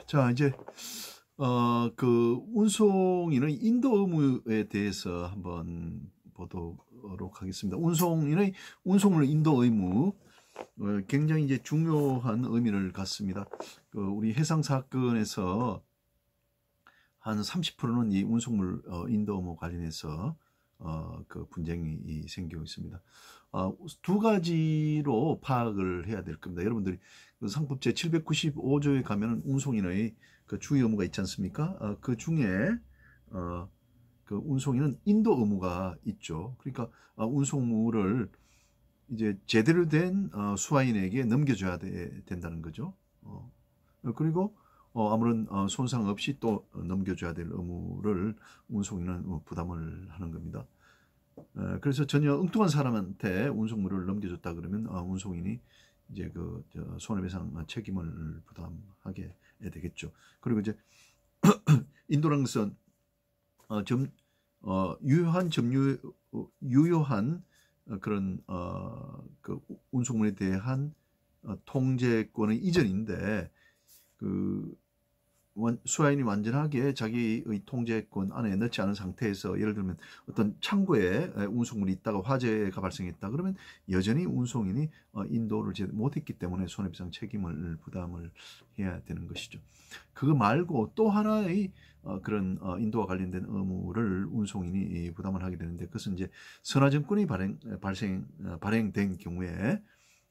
자, 이제 그 운송인의 인도 의무에 대해서 한번 보도록 하겠습니다. 운송인의 운송물 인도 의무, 굉장히 이제 중요한 의미를 갖습니다. 우리 해상 사건에서 한 30%는 이 운송물 인도 의무 관련해서 그 분쟁이 생기고 있습니다. 두 가지로 파악을 해야 될 겁니다. 여러분들이 그 상법 제 795조에 가면 운송인의 그 주의 의무가 있지 않습니까? 그 중에 그 운송인은 인도 의무가 있죠. 그러니까 운송물을 이제 제대로 된 수화인에게 넘겨줘야 된다는 거죠. 그리고 아무런 손상 없이 또 넘겨줘야 될 의무를 운송인은 부담을 하는 겁니다. 그래서 전혀 엉뚱한 사람한테 운송물을 넘겨줬다 그러면 운송인이 이제 그 손해배상 책임을 부담하게 되겠죠. 그리고 이제 인도라는 것은 유효한 그런 그 운송물에 대한 통제권의 이전인데, 그 수화인이 완전하게 자기의 통제권 안에 넣지 않은 상태에서, 예를 들면 어떤 창고에 운송물이 있다가 화재가 발생했다 그러면 여전히 운송인이 인도를 제대로 못했기 때문에 손해배상 책임을 부담을 해야 되는 것이죠. 그거 말고 또 하나의 그런 인도와 관련된 의무를 운송인이 부담을 하게 되는데, 그것은 이제 선화증권이 발행된 경우에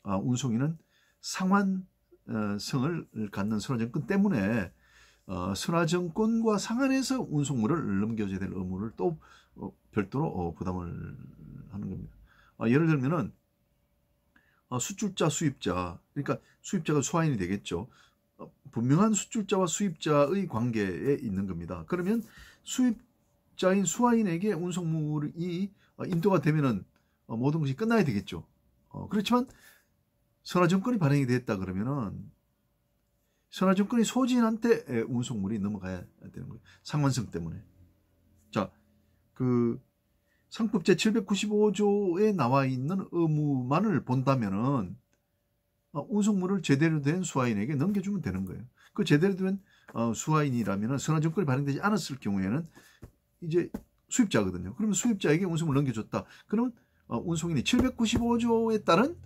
운송인은 상환성을 갖는 선화증권 때문에 선화증권과 상환해서 운송물을 넘겨줘야 될 의무를 또 별도로 부담을 하는 겁니다. 예를 들면은 수출자, 수입자, 그러니까 수입자가 수화인이 되겠죠. 분명한 수출자와 수입자의 관계에 있는 겁니다. 그러면 수입자인 수화인에게 운송물이 인도가 되면은 모든 것이 끝나야 되겠죠. 그렇지만 선화증권이 발행이 됐다 그러면은 선화증권이 소지인한테 운송물이 넘어가야 되는 거예요. 상환성 때문에. 자, 그 상법 제 795조에 나와 있는 의무만을 본다면은 운송물을 제대로 된 수화인에게 넘겨주면 되는 거예요. 그 제대로 된 수화인이라면은 선화증권이 발행되지 않았을 경우에는 이제 수입자거든요. 그러면 수입자에게 운송물을 넘겨줬다. 그러면 운송인이 795조에 따른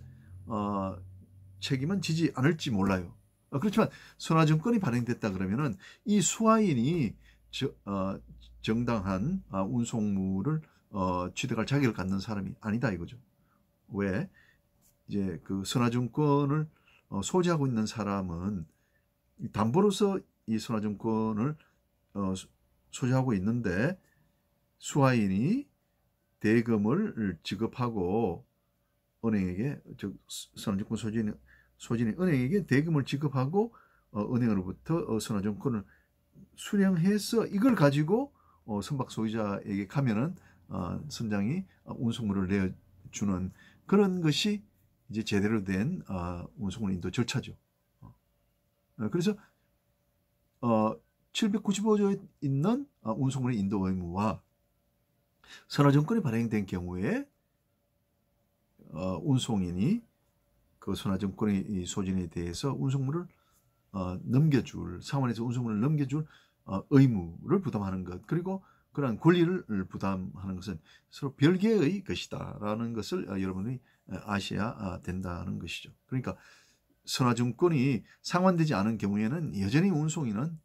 책임은 지지 않을지 몰라요. 그렇지만 선화증권이 발행됐다 그러면은 이 수화인이 정당한 운송물을 취득할 자격을 갖는 사람이 아니다 이거죠. 왜? 이제 그 선화증권을 소지하고 있는 사람은 담보로서 이 선화증권을 소지하고 있는데, 수화인이 대금을 지급하고 은행에게, 즉 선화증권 소진이 은행에게 대금을 지급하고 은행으로부터 선화증권을 수령해서 이걸 가지고 선박 소유자에게 가면은 선장이 운송물을 내어주는 그런 것이 이제 제대로 된 운송물 인도 절차죠. 그래서 795조에 있는 운송물 인도 의무와 선화증권이 발행된 경우에 운송인이 그 선화증권의 소진에 대해서 운송물을 상환해서 운송물을 넘겨줄 의무를 부담하는 것, 그리고 그러한 권리를 부담하는 것은 서로 별개의 것이다라는 것을 여러분이 아셔야 된다는 것이죠. 그러니까 선화증권이 상환되지 않은 경우에는 여전히 운송인은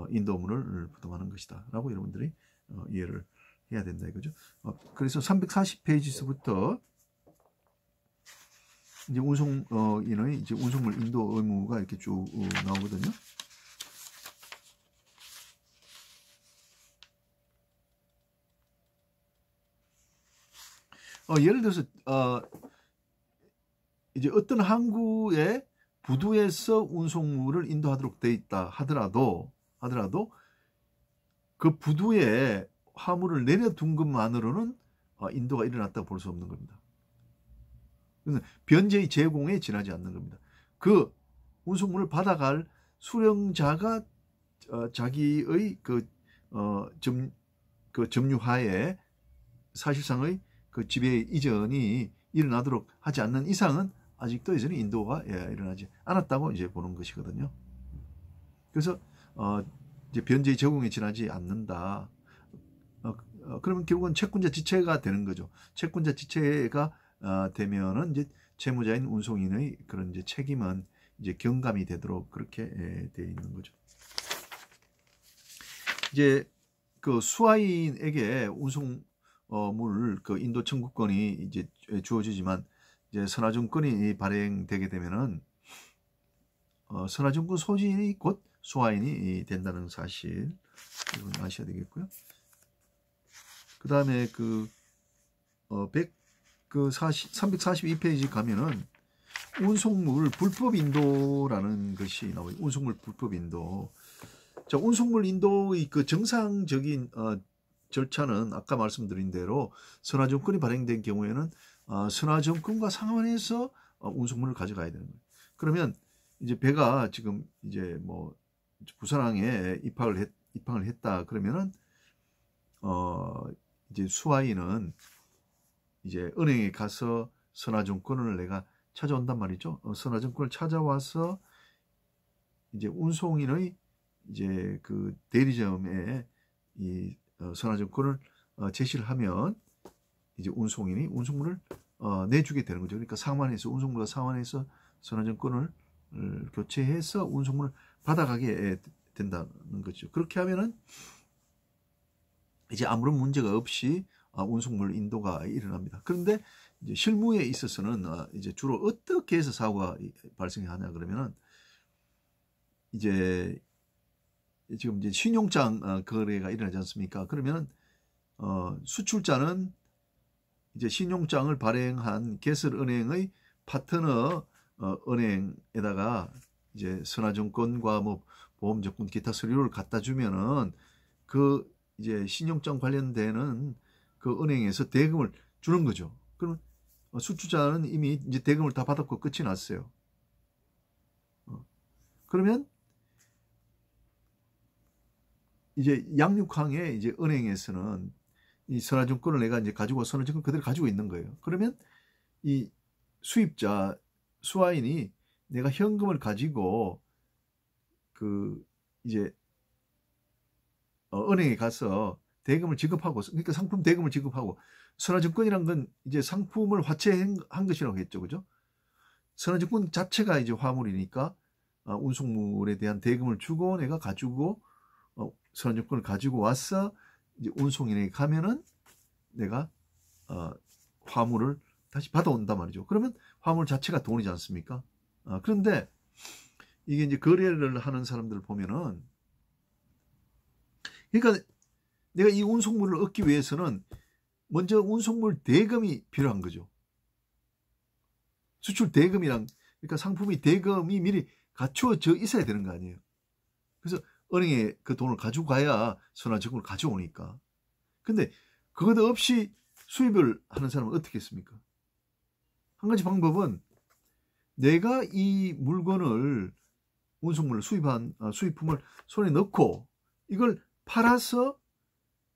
인도 의무를 부담하는 것이다라고 여러분들이 이해를 해야 된다 이거죠. 그래서 340페이지서부터 이제 운송인의 이제 운송물 인도 의무가 이렇게 쭉 나오거든요. 예를 들어서 이제 어떤 항구의 부두에서 운송물을 인도하도록 되어 있다 하더라도 그 부두에 화물을 내려둔 것만으로는 인도가 일어났다고 볼 수 없는 겁니다. 변제의 제공에 지나지 않는 겁니다. 그 운송물을 받아갈 수령자가 자기의 그 점유하에 사실상의 그 지배 이전이 일어나도록 하지 않는 이상은 아직도 여전히 인도가 일어나지 않았다고 이제 보는 것이거든요. 그래서 이제 변제의 적용이 지나지 않는다. 그러면 결국은 채권자 지체가 되는 거죠. 채권자 지체가 되면은 이제 채무자인 운송인의 그런 이제 책임은 이제 경감이 되도록 그렇게 되어 있는 거죠. 이제 그 수하인에게 운송물 그 인도 청구권이 이제 주어지지만 이제 선화증권이 발행되게 되면은 선화증권 소지인이 곧 수하인이 된다는 사실 이건 아셔야 되겠고요. 그 다음에 342페이지 가면은 운송물 불법 인도라는 것이 나와요. 운송물 불법 인도. 자, 운송물 인도의 그 정상적인 절차는 아까 말씀드린 대로 선화증권이 발행된 경우에는 선화증권과 상환해서 운송물을 가져가야 되는 거예요. 그러면 이제 배가 지금 이제 뭐 부산항에 입항을 했다 그러면은 이제 수하인은 이제 은행에 가서 선화증권을 내가 찾아온단 말이죠. 선화증권을 찾아와서 이제 운송인의 이제 그 대리점에 이 선화증권을 제시를 하면 이제 운송인이 운송물을 내주게 되는 거죠. 그러니까 상환해서 운송물과 상환해서 선화증권을 교체해서 운송물을 받아가게 된다는 거죠. 그렇게 하면은 이제 아무런 문제가 없이 운송물 인도가 일어납니다. 그런데 이제 실무에 있어서는 이제 주로 어떻게 해서 사고가 발생하냐 그러면은 이제 지금 이제 신용장 거래가 일어나지 않습니까? 그러면 수출자는 이제 신용장을 발행한 개설은행의 파트너 은행에다가 이제 선화증권과 뭐 보험증권 기타 서류를 갖다 주면은 그 이제 신용장 관련되는 그 은행에서 대금을 주는 거죠. 그러면 수출자는 이미 이제 대금을 다 받았고 끝이 났어요. 그러면 이제 양육항의 이제 은행에서는 이 선화증권을 내가 이제 가지고 선화증권 그대로 가지고 있는 거예요. 그러면 이 수입자 수하인이 내가 현금을 가지고 그 이제 은행에 가서 대금을 지급하고 그러니까 상품 대금을 지급하고 선화증권이란 건 이제 상품을 화체한 것이라고 했죠, 그죠? 선화증권 자체가 이제 화물이니까 운송물에 대한 대금을 주고 내가 가지고 선화증권을 가지고 와서 이제 운송인에게 가면은 내가 화물을 다시 받아온단 말이죠. 그러면 화물 자체가 돈이지 않습니까? 그런데 이게 이제 거래를 하는 사람들을 보면은 그러니까 내가 이 운송물을 얻기 위해서는 먼저 운송물 대금이 필요한 거죠. 수출 대금이랑 그러니까 상품의 대금이 미리 갖추어져 있어야 되는 거 아니에요. 그래서 은행에 그 돈을 가지고 가야 선화증권을 가져오니까. 근데 그것도 없이 수입을 하는 사람은 어떻게 했습니까? 한 가지 방법은 내가 이 물건을 운송물을 수입품을 손에 넣고 이걸 팔아서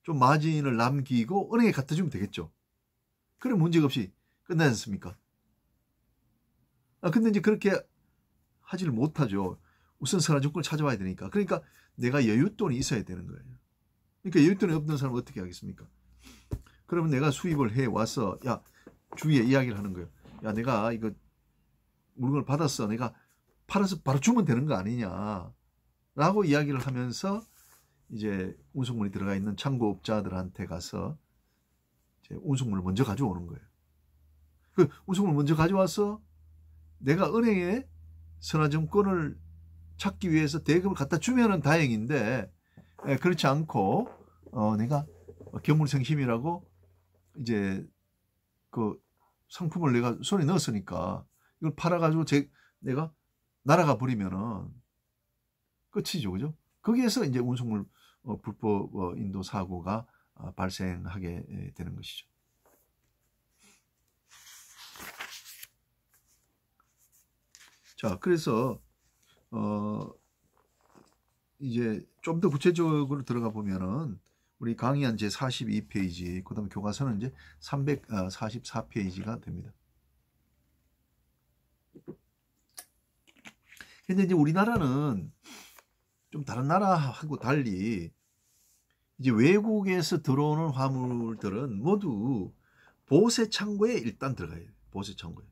좀 마진을 남기고 은행에 갖다 주면 되겠죠. 그럼 문제가 없이 끝나지 않습니까? 근데 이제 그렇게 하지를 못하죠. 우선 선화증권을 찾아와야 되니까. 그러니까 내가 여윳돈이 있어야 되는 거예요. 그러니까 여윳돈이 없는 사람은 어떻게 하겠습니까? 그러면 내가 수입을 해 와서 야 주위에 이야기를 하는 거예요. 야 내가 이거 물건을 받았어. 내가 팔아서 바로 주면 되는 거 아니냐 라고 이야기를 하면서 이제 운송물이 들어가 있는 창고업자들한테 가서 이제 운송물을 먼저 가져오는 거예요. 그 운송물을 먼저 가져와서 내가 은행에 선화증권을 찾기 위해서 대금을 갖다 주면은 다행인데 그렇지 않고 내가 견물생심이라고 이제 그 상품을 내가 손에 넣었으니까 이걸 팔아가지고 내가 날아가 버리면은 끝이죠, 그죠? 거기에서 이제 운송물 불법 인도 사고가 발생하게 되는 것이죠. 자, 그래서 이제 좀 더 구체적으로 들어가 보면은 우리 강의한 제 42페이지, 그다음에 교과서는 이제 344페이지가 됩니다. 현재 이제 우리나라는 좀 다른 나라하고 달리 이제 외국에서 들어오는 화물들은 모두 보세 창고에 일단 들어가야 돼요. 보세 창고에.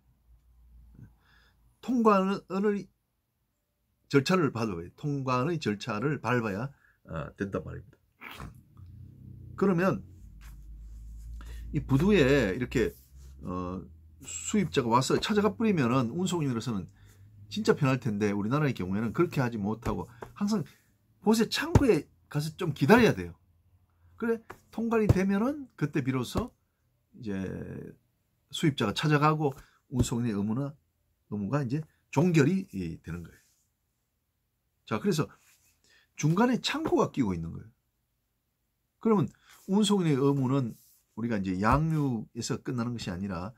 통관의 절차를 밟아야, 통관의 절차를 밟아야 된단 말입니다. 그러면 이 부두에 이렇게 수입자가 와서 찾아가 뿌리면은 운송인으로서는 진짜 편할 텐데, 우리나라의 경우에는 그렇게 하지 못하고 항상 보세 창고에 가서 좀 기다려야 돼요. 그래 통관이 되면은 그때 비로소 이제 수입자가 찾아가고 운송인의 의무가 이제 종결이 되는 거예요. 자, 그래서 중간에 창고가 끼고 있는 거예요. 그러면 운송인의 의무는 우리가 이제 양육에서 끝나는 것이 아니라,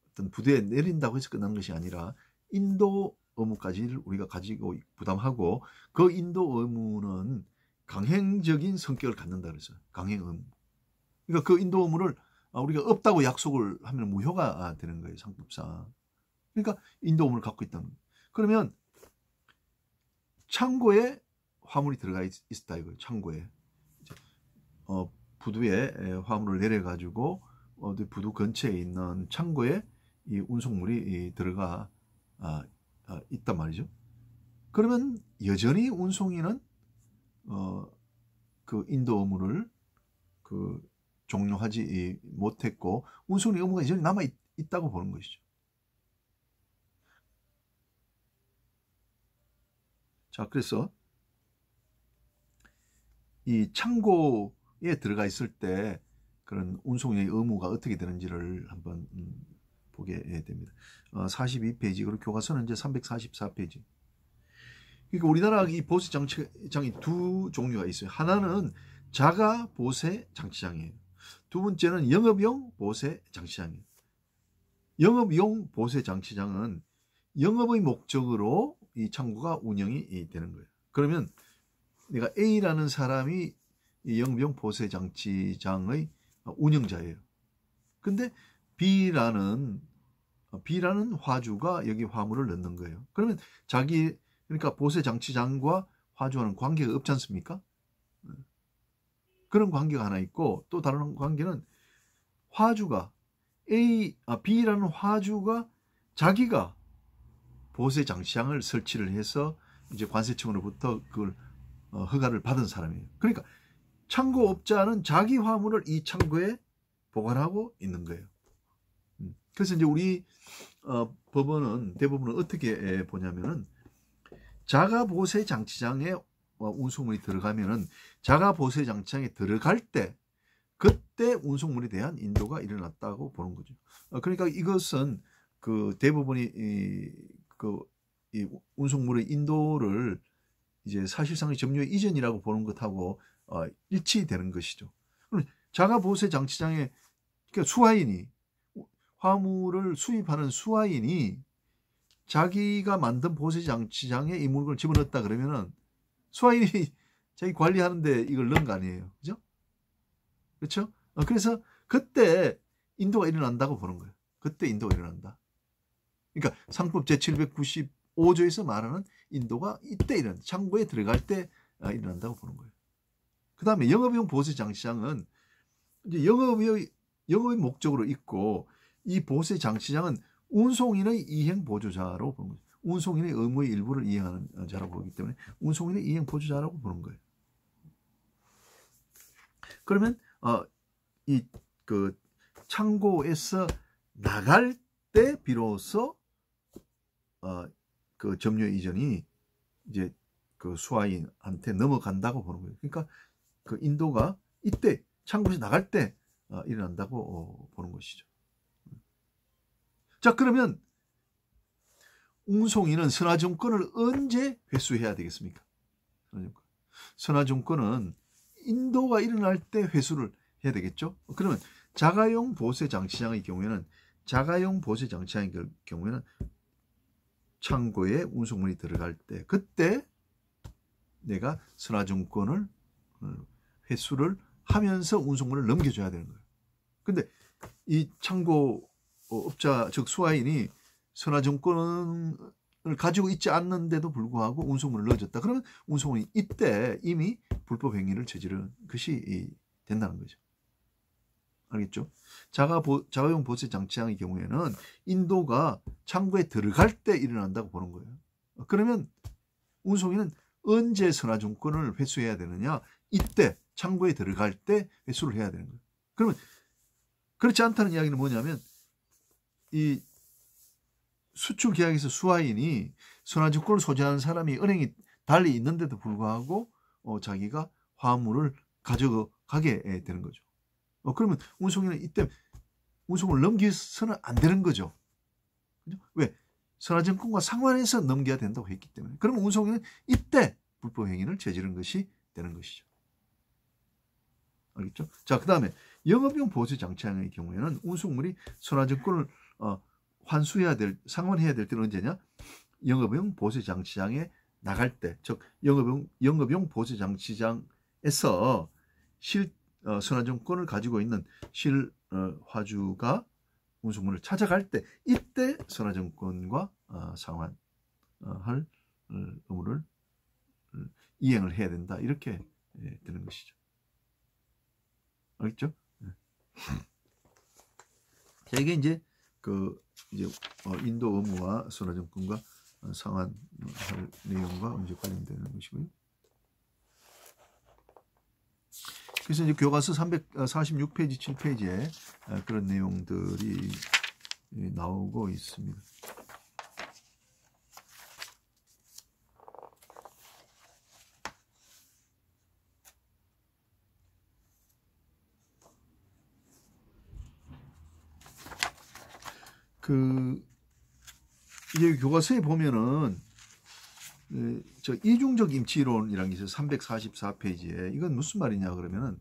어떤 부대에 내린다고 해서 끝나는 것이 아니라 인도 의무까지 우리가 가지고 부담하고, 그 인도 의무는 강행적인 성격을 갖는다 그랬어요. 강행 의무. 그러니까 그 인도 의무를 우리가 없다고 약속을 하면 무효가 되는 거예요, 상법상. 그러니까 인도 의무를 갖고 있다는 거예요. 그러면 창고에 화물이 들어가 있다 이거예요. 창고에 부두에 화물을 내려가지고 부두 근처에 있는 창고에 이 운송물이 들어가 있단 말이죠. 그러면 여전히 운송인은 그 인도 의무를 종료하지 못했고, 운송의 의무가 여전히 남아 있다고 보는 것이죠. 자, 그래서 이 창고에 들어가 있을 때 그런 운송의 의무가 어떻게 되는지를 한번 보게 됩니다. 42페이지, 그리고 교과서는 이제 344페이지. 그러니까 우리나라 이 보세 장치장이 두 종류가 있어요. 하나는 자가 보세 장치장이에요. 두 번째는 영업용 보세 장치장이에요. 영업용 보세 장치장은 영업의 목적으로 이 창고가 운영이 되는 거예요. 그러면 내가 A라는 사람이 이 영업용 보세 장치장의 운영자예요. 근데 B라는 화주가 여기 화물을 넣는 거예요. 그러면 그러니까 보세 장치장과 화주와는 관계가 없지 않습니까? 그런 관계가 하나 있고, 또 다른 관계는 화주가 B라는 화주가 자기가 보세 장치장을 설치를 해서 이제 관세청으로부터 그걸 허가를 받은 사람이에요. 그러니까 창고업자는 자기 화물을 이 창고에 보관하고 있는 거예요. 그래서 이제 우리 대법원은 어떻게 보냐면은, 자가 보세 장치장에 운송물이 들어가면은 자가 보세 장치장에 들어갈 때 그때 운송물에 대한 인도가 일어났다고 보는 거죠. 그러니까 이것은 그 대법원이 이 운송물의 인도를 이제 사실상의 점유 이전이라고 보는 것하고 일치되는 것이죠. 그럼 자가 보세 장치장에, 그러니까 수하인이, 화물을 수입하는 수하인이 자기가 만든 보세 장치장에 이 물건을 집어넣었다 그러면은 수하인이 자기 관리하는데 이걸 넣은 거 아니에요. 그죠? 그렇죠? 그래서 그때 인도가 일어난다고 보는 거예요. 그때 인도가 일어난다. 그러니까 상법 제795조에서 말하는 인도가 이때 일어난다. 창고에 들어갈 때 일어난다고 보는 거예요. 그 다음에 영업용 보세 장치장은 이제 영업의 목적으로 있고, 이 보세 장치장은 운송인의 이행 보조자로 보는 거죠. 운송인의 의무의 일부를 이행하는 자라고 보기 때문에 운송인의 이행 보조자라고 보는 거예요. 그러면 이 그 창고에서 나갈 때 비로소 그 점유 이전이 이제 그 수하인한테 넘어간다고 보는 거예요. 그러니까 그 인도가 이때 창고에서 나갈 때 일어난다고 보는 것이죠. 자, 그러면 운송인은 선화증권을 언제 회수해야 되겠습니까? 선화증권은 인도가 일어날 때 회수를 해야 되겠죠. 그러면 자가용 보세 장치장의 경우에는 창고에 운송물이 들어갈 때, 그때 내가 선화증권을 회수를 하면서 운송물을 넘겨줘야 되는 거예요. 근데 이 창고 업자, 즉 수하인이 선화증권을 가지고 있지 않는데도 불구하고 운송물을 넣어줬다. 그러면 운송물이 이때 이미 불법 행위를 저지른 것이 된다는 거죠. 알겠죠? 자가용 보세 장치장의 경우에는 인도가 창고에 들어갈 때 일어난다고 보는 거예요. 그러면 운송인은 언제 선화증권을 회수해야 되느냐? 이때 창고에 들어갈 때 회수를 해야 되는 거예요. 그러면 그렇지 않다는 이야기는 뭐냐면 이 수출 계약에서 수화인이 선화증권을 소지하는 사람이 은행이 달리 있는데도 불구하고 자기가 화물을 가져가게 되는 거죠. 그러면 운송인은 이때 운송을 넘겨서는 안 되는 거죠. 그죠? 왜? 선화증권과 상환해서 넘겨야 된다고 했기 때문에. 그러면 운송인은 이때 불법 행위를 저지른 것이 되는 것이죠. 알겠죠? 자, 그 다음에 영업용 보수 장치장의 경우에는 운송물이 선화증권을 상환해야 될 때는 언제냐? 영업용 보수 장치장에 나갈 때, 즉 영업용 보수 장치장에서 선화증권을 가지고 있는 실화주가 운송물을 찾아갈 때, 이때 선화증권과 상환할 의무를 이행을 해야 된다. 이렇게 되는 것이죠. 알겠죠? 자, 이게 이제 인도 의무와 선화증권과 상환할 내용과 이제 관련되는 것이고요. 그래서 이제 교과서 346페이지, 7페이지에 그런 내용들이 나오고 있습니다. 이제 교과서에 보면은 이중적 임치론이라는 게 있어요. 344페이지에. 이건 무슨 말이냐 그러면은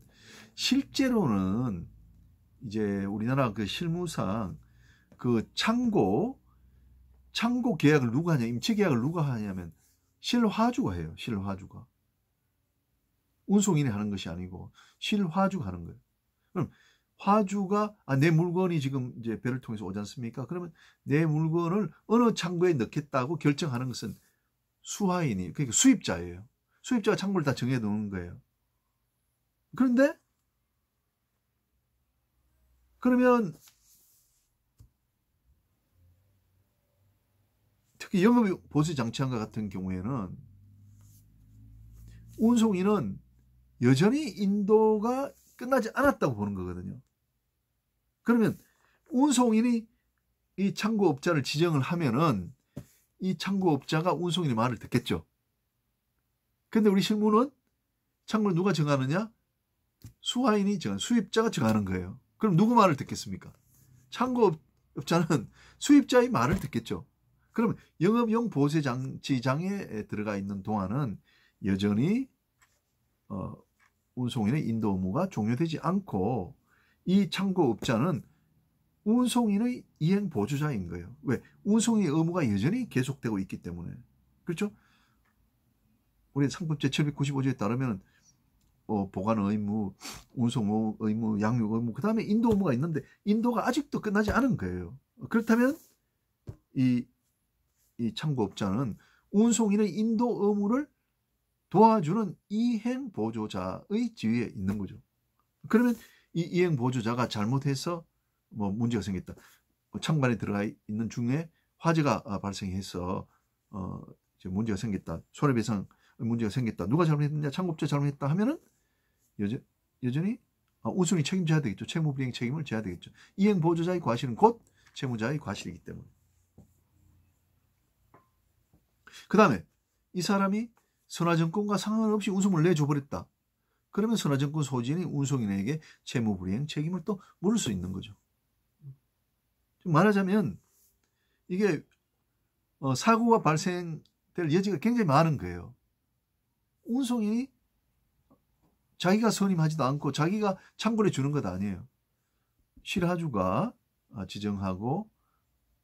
실제로는 이제 우리나라 그 실무상 그 창고 계약을 누가 하냐, 임치 계약을 누가 하냐면 실화주가 해요. 실화주가. 운송인이 하는 것이 아니고 실화주가 하는 거예요. 그럼 화주가 내 물건이 지금 이제 배를 통해서 오지 않습니까? 그러면 내 물건을 어느 창고에 넣겠다고 결정하는 것은 수화인이, 그러니까 수입자예요. 수입자가 창고를 다 정해 놓는 거예요. 그런데 그러면 특히 영업 보수 장치장과 같은 경우에는 운송인은 여전히 인도가 끝나지 않았다고 보는 거거든요. 그러면 운송인이 이 창고업자를 지정을 하면은 이 창고업자가 운송인의 말을 듣겠죠. 근데 우리 실무는 창고를 누가 정하느냐? 수화인이 정하는, 수입자가 정하는 거예요. 그럼 누구 말을 듣겠습니까? 창고업자는 수입자의 말을 듣겠죠. 그러면 영업용 보세장치장에 들어가 있는 동안은 여전히 운송인의 인도 의무가 종료되지 않고 이 창고업자는 운송인의 이행 보조자인 거예요. 왜? 운송의 의무가 여전히 계속되고 있기 때문에. 그렇죠? 우리 상법 제795조에 따르면 보관 의무, 운송 의무, 양육 의무, 그 다음에 인도 의무가 있는데 인도가 아직도 끝나지 않은 거예요. 그렇다면 이 창고업자는 운송인의 인도 의무를 도와주는 이행 보조자의 지위에 있는 거죠. 그러면 이 이행 보조자가 잘못해서 문제가 생겼다. 창반에 들어가 있는 중에 화재가 발생해서 문제가 생겼다. 손해배상 문제가 생겼다. 누가 잘못했느냐? 창고업자 잘못했다 하면은 여전히 운송이 책임져야 되겠죠. 채무불이행 책임을 져야 되겠죠. 이행 보조자의 과실은 곧 채무자의 과실이기 때문에. 그 다음에 이 사람이 선화증권과 상관없이 운송을 내줘버렸다. 그러면 선화증권 소지인이 운송인에게 채무불이행 책임을 또 물을 수 있는 거죠. 말하자면 이게 사고가 발생될 여지가 굉장히 많은 거예요. 운송인이 자기가 선임하지도 않고 자기가 창고를 주는 것 아니에요. 실화주가 지정하고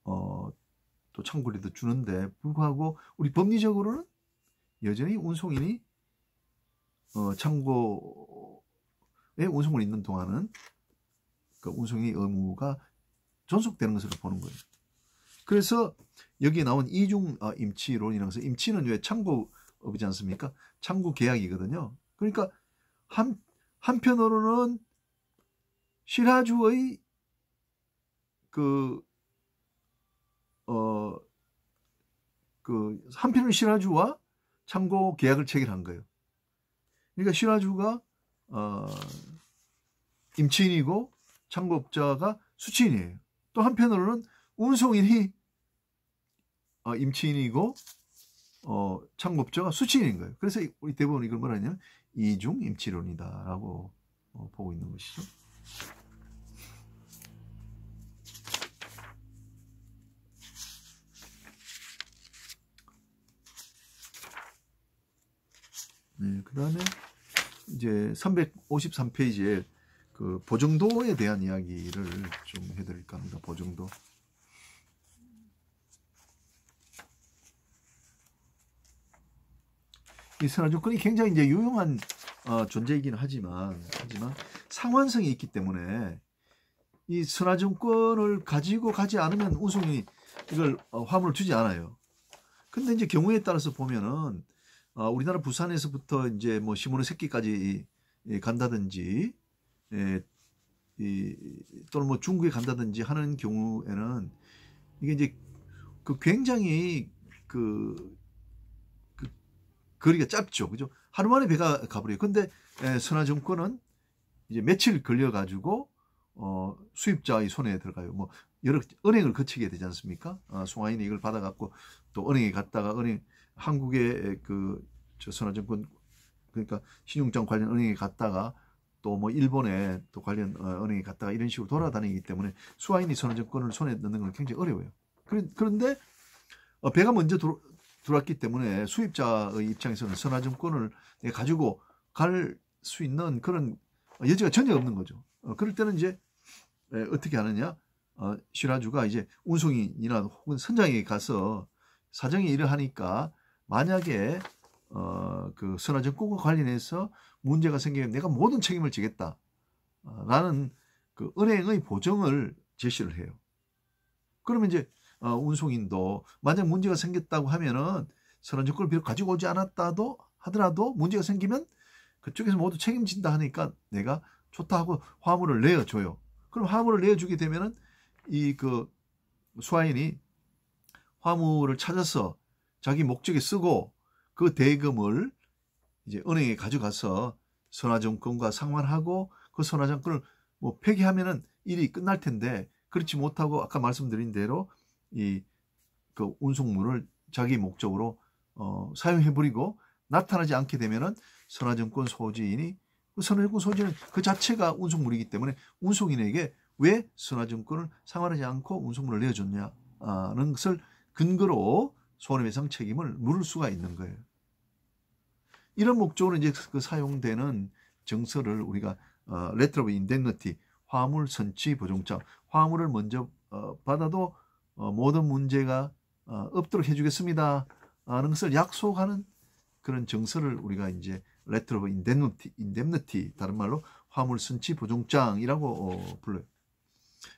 또 창고에도 주는데 불구하고 우리 법리적으로는 여전히 운송인이 창고에 운송을 있는 동안은 그 운송의 의무가 존속되는 것으로 보는 거예요. 그래서 여기 나온 이중 임치론이라고 해서 임치는 왜 창고업이지 않습니까? 창고 계약이거든요. 그러니까 한편으로는 시라주의 한편으로는 시라주와 창고 계약을 체결한 거예요. 그러니까 시라주가 임치인이고 창고업자가 수취인이에요. 또 한편으로는 운송인이 임치인이고 창고업자가 수취인인 거예요. 그래서 우리 대부분 이걸 뭐라 하냐면 이중 임치론이다라고 보고 있는 것이죠. 네, 그 다음에 이제 353페이지에 그 보정도에 대한 이야기를 좀 해드릴까 합니다. 보정도. 이 선화증권이 굉장히 이제 유용한 존재이긴 하지만 상환성이 있기 때문에 이 선화증권을 가지고 가지 않으면 운송인이 이걸 화물을 주지 않아요. 근데 이제 경우에 따라서 보면은 우리나라 부산에서부터 이제 뭐 시모노세키까지 간다든지 또는 뭐 중국에 간다든지 하는 경우에는 이게 이제 굉장히 거리가 짧죠. 그죠? 하루 만에 배가 가버려요. 근데 선화증권은 이제 며칠 걸려가지고 수입자의 손에 들어가요. 뭐 여러 은행을 거치게 되지 않습니까? 송화인이 이걸 받아갖고 또 은행에 갔다가 한국의 선화증권 그러니까 신용장 관련 은행에 갔다가 또 뭐 일본에 또 관련 은행에 갔다가 이런 식으로 돌아다니기 때문에 수화인이 선화증권을 손에 넣는 건 굉장히 어려워요. 그런데 배가 먼저 들어왔기 때문에 수입자의 입장에서는 선화증권을 가지고 갈 수 있는 그런 여지가 전혀 없는 거죠. 그럴 때는 이제 어떻게 하느냐? 시라주가 이제 운송인이나 혹은 선장에게 가서 사정이 이러하니까 만약에 그 선화증권과 관련해서 문제가 생기면 내가 모든 책임을 지겠다 라는 그 은행의 보증을 제시를 해요. 그러면 이제 운송인도 만약 문제가 생겼다고 하면은 선화증권을 비록 가지고 오지 않았다도 하더라도 문제가 생기면 그쪽에서 모두 책임진다 하니까 내가 좋다 하고 화물을 내어줘요. 그럼 화물을 내어주게 되면은 수화인이 화물을 찾아서 자기 목적에 쓰고 그 대금을 이제 은행에 가져가서 선화증권과 상환하고 그 선화증권을 뭐 폐기하면은 일이 끝날 텐데 그렇지 못하고 아까 말씀드린 대로 그 운송물을 자기 목적으로 사용해버리고 나타나지 않게 되면은 선화증권 소지인이 선화증권 소지는 그 자체가 운송물이기 때문에 운송인에게 왜 선화증권을 상환하지 않고 운송물을 내어줬냐는 것을 근거로 손해배상 책임을 물을 수가 있는 거예요. 이런 목적으로 이제 사용되는 정서를 우리가 Letter of Indemnity, 화물 선취 보증장, 화물을 먼저 받아도 모든 문제가 없도록 해주겠습니다 하는 것을 약속하는 그런 정서를 우리가 이제 Letter of Indemnity, 다른 말로 화물 선취 보증장이라고 불러요.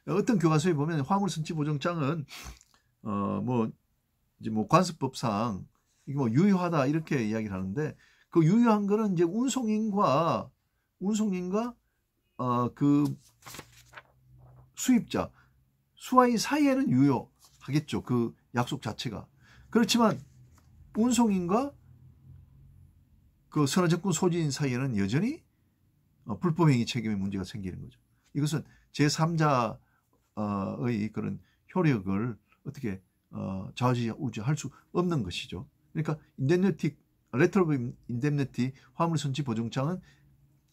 어떤 교과서에 보면 화물 선취 보증장은 이제 관습법상 이게 유효하다 이렇게 이야기를 하는데 그 유효한 거는 이제 운송인과 그 수입자 수화인 사이에는 유효하겠죠. 그 약속 자체가. 그렇지만 운송인과 그 선화증권 소지인 사이에는 여전히 불법행위 책임의 문제가 생기는 거죠. 이것은 제3자의 그런 효력을 어떻게 좌지우지할 수 없는 것이죠. 그러니까 Letter of Indemnity, 화물 선취 보증장은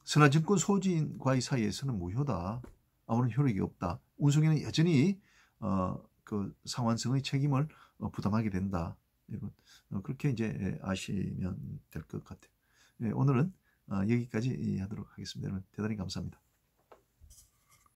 선화증권 소지인과의 사이에서는 무효다. 아무런 효력이 없다. 운송인은 여전히 그 상환성의 책임을 부담하게 된다. 그렇게 이제 아시면 될 것 같아요. 오늘은 여기까지 하도록 하겠습니다. 여러분 대단히 감사합니다.